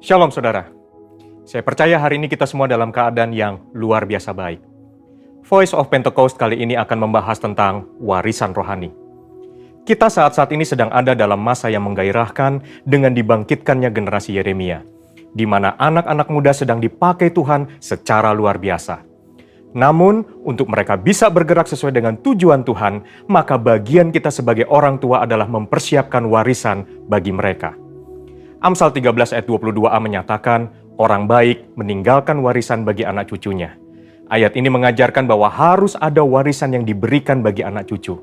Shalom saudara, saya percaya hari ini kita semua dalam keadaan yang luar biasa baik. Voice of Pentecost kali ini akan membahas tentang warisan rohani. Kita saat-saat ini sedang ada dalam masa yang menggairahkan dengan dibangkitkannya generasi Yeremia, di mana anak-anak muda sedang dipakai Tuhan secara luar biasa. Namun, untuk mereka bisa bergerak sesuai dengan tujuan Tuhan, maka bagian kita sebagai orang tua adalah mempersiapkan warisan bagi mereka. Amsal 13 ayat 22a menyatakan, orang baik meninggalkan warisan bagi anak cucunya. Ayat ini mengajarkan bahwa harus ada warisan yang diberikan bagi anak cucu.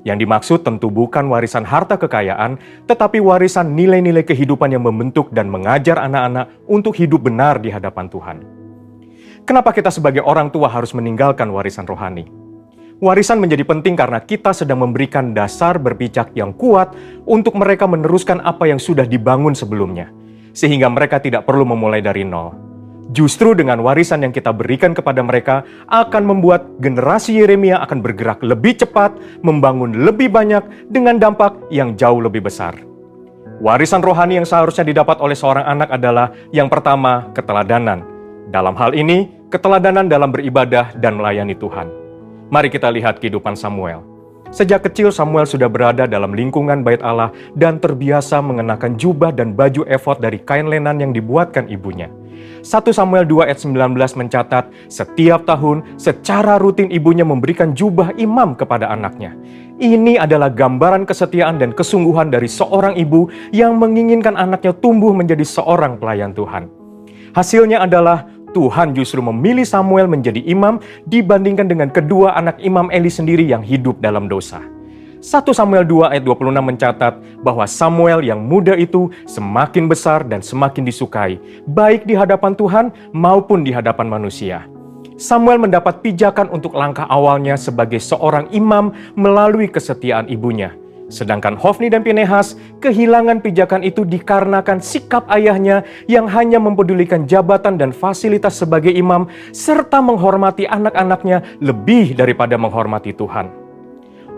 Yang dimaksud tentu bukan warisan harta kekayaan, tetapi warisan nilai-nilai kehidupan yang membentuk dan mengajar anak-anak untuk hidup benar di hadapan Tuhan. Kenapa kita sebagai orang tua harus meninggalkan warisan rohani? Warisan menjadi penting karena kita sedang memberikan dasar berpijak yang kuat untuk mereka meneruskan apa yang sudah dibangun sebelumnya, sehingga mereka tidak perlu memulai dari nol. Justru dengan warisan yang kita berikan kepada mereka akan membuat generasi Yeremia akan bergerak lebih cepat, membangun lebih banyak dengan dampak yang jauh lebih besar. Warisan rohani yang seharusnya didapat oleh seorang anak adalah yang pertama, keteladanan. Dalam hal ini, keteladanan dalam beribadah dan melayani Tuhan. Mari kita lihat kehidupan Samuel. Sejak kecil Samuel sudah berada dalam lingkungan bait Allah dan terbiasa mengenakan jubah dan baju efod dari kain lenan yang dibuatkan ibunya. 1 Samuel 2 ayat 19 mencatat, setiap tahun secara rutin ibunya memberikan jubah imam kepada anaknya. Ini adalah gambaran kesetiaan dan kesungguhan dari seorang ibu yang menginginkan anaknya tumbuh menjadi seorang pelayan Tuhan. Hasilnya adalah Tuhan justru memilih Samuel menjadi imam dibandingkan dengan kedua anak imam Eli sendiri yang hidup dalam dosa. 1 Samuel 2 ayat 26 mencatat bahwa Samuel yang muda itu semakin besar dan semakin disukai, baik di hadapan Tuhan maupun di hadapan manusia. Samuel mendapat pijakan untuk langkah awalnya sebagai seorang imam melalui kesetiaan ibunya. Sedangkan Hofni dan Pinehas kehilangan pijakan itu dikarenakan sikap ayahnya yang hanya mempedulikan jabatan dan fasilitas sebagai imam serta menghormati anak-anaknya lebih daripada menghormati Tuhan.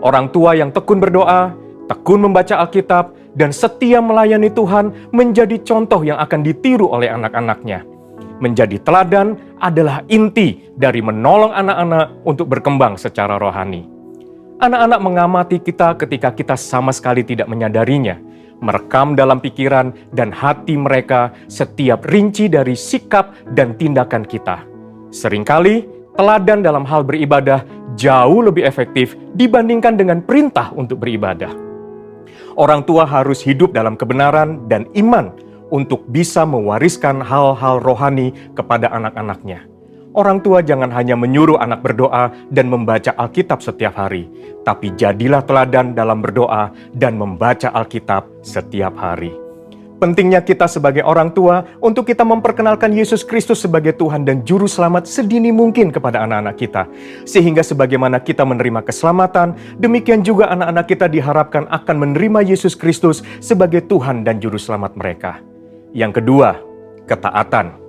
Orang tua yang tekun berdoa, tekun membaca Alkitab, dan setia melayani Tuhan menjadi contoh yang akan ditiru oleh anak-anaknya. Menjadi teladan adalah inti dari menolong anak-anak untuk berkembang secara rohani. Anak-anak mengamati kita ketika kita sama sekali tidak menyadarinya, merekam dalam pikiran dan hati mereka setiap rinci dari sikap dan tindakan kita. Seringkali, teladan dalam hal beribadah jauh lebih efektif dibandingkan dengan perintah untuk beribadah. Orang tua harus hidup dalam kebenaran dan iman untuk bisa mewariskan hal-hal rohani kepada anak-anaknya. Orang tua jangan hanya menyuruh anak berdoa dan membaca Alkitab setiap hari, tapi jadilah teladan dalam berdoa dan membaca Alkitab setiap hari. Pentingnya kita sebagai orang tua untuk kita memperkenalkan Yesus Kristus sebagai Tuhan dan Juru Selamat sedini mungkin kepada anak-anak kita. Sehingga sebagaimana kita menerima keselamatan, demikian juga anak-anak kita diharapkan akan menerima Yesus Kristus sebagai Tuhan dan Juru Selamat mereka. Yang kedua, ketaatan.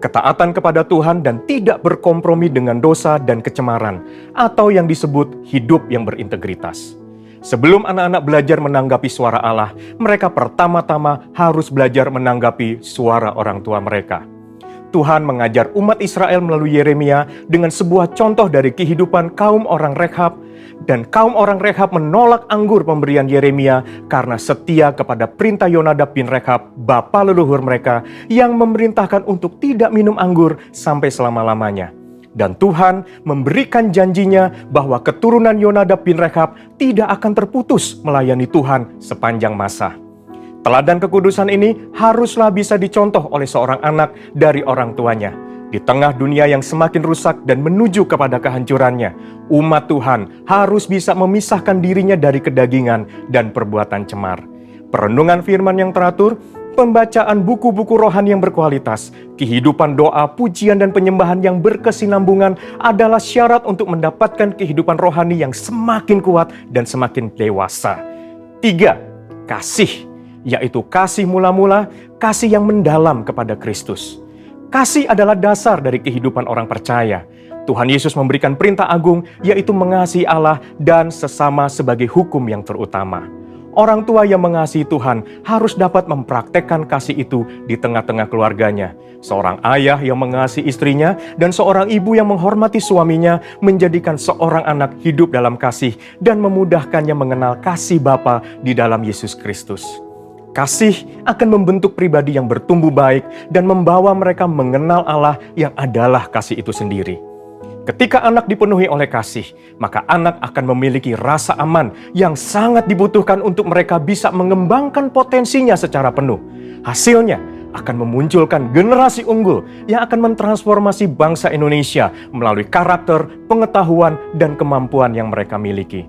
Ketaatan kepada Tuhan dan tidak berkompromi dengan dosa dan kecemaran, atau yang disebut hidup yang berintegritas. Sebelum anak-anak belajar menanggapi suara Allah, mereka pertama-tama harus belajar menanggapi suara orang tua mereka. Tuhan mengajar umat Israel melalui Yeremia dengan sebuah contoh dari kehidupan kaum orang Rekhab, dan kaum orang Rekhab menolak anggur pemberian Yeremia karena setia kepada perintah Yonadab bin Rekhab, bapa leluhur mereka, yang memerintahkan untuk tidak minum anggur sampai selama-lamanya. Dan Tuhan memberikan janjinya bahwa keturunan Yonadab bin Rekhab tidak akan terputus melayani Tuhan sepanjang masa. Teladan kekudusan ini haruslah bisa dicontoh oleh seorang anak dari orang tuanya. Di tengah dunia yang semakin rusak dan menuju kepada kehancurannya, umat Tuhan harus bisa memisahkan dirinya dari kedagingan dan perbuatan cemar. Perenungan firman yang teratur, pembacaan buku-buku rohani yang berkualitas, kehidupan doa, pujian, dan penyembahan yang berkesinambungan adalah syarat untuk mendapatkan kehidupan rohani yang semakin kuat dan semakin dewasa. 3. Kasih, yaitu kasih mula-mula, kasih yang mendalam kepada Kristus. Kasih adalah dasar dari kehidupan orang percaya. Tuhan Yesus memberikan perintah agung, yaitu mengasihi Allah dan sesama sebagai hukum yang terutama. Orang tua yang mengasihi Tuhan harus dapat mempraktekkan kasih itu di tengah-tengah keluarganya. Seorang ayah yang mengasihi istrinya dan seorang ibu yang menghormati suaminya menjadikan seorang anak hidup dalam kasih dan memudahkannya mengenal kasih Bapa di dalam Yesus Kristus. Kasih akan membentuk pribadi yang bertumbuh baik dan membawa mereka mengenal Allah yang adalah kasih itu sendiri. Ketika anak dipenuhi oleh kasih, maka anak akan memiliki rasa aman yang sangat dibutuhkan untuk mereka bisa mengembangkan potensinya secara penuh. Hasilnya akan memunculkan generasi unggul yang akan mentransformasi bangsa Indonesia melalui karakter, pengetahuan, dan kemampuan yang mereka miliki.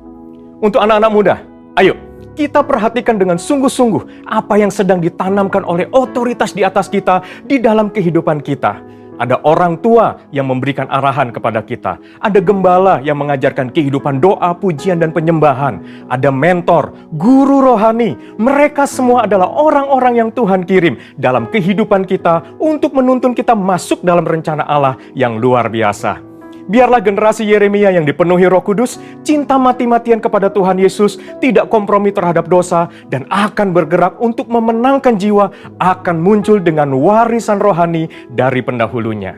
Untuk anak-anak muda, ayo kita perhatikan dengan sungguh-sungguh apa yang sedang ditanamkan oleh otoritas di atas kita di dalam kehidupan kita. Ada orang tua yang memberikan arahan kepada kita. Ada gembala yang mengajarkan kehidupan doa, pujian, dan penyembahan. Ada mentor, guru rohani. Mereka semua adalah orang-orang yang Tuhan kirim dalam kehidupan kita untuk menuntun kita masuk dalam rencana Allah yang luar biasa. Biarlah generasi Yeremia yang dipenuhi Roh Kudus, cinta mati-matian kepada Tuhan Yesus, tidak kompromi terhadap dosa, dan akan bergerak untuk memenangkan jiwa, akan muncul dengan warisan rohani dari pendahulunya.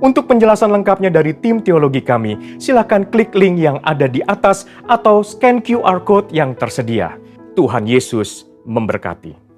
Untuk penjelasan lengkapnya dari tim teologi kami, silakan klik link yang ada di atas atau scan QR Code yang tersedia. Tuhan Yesus memberkati.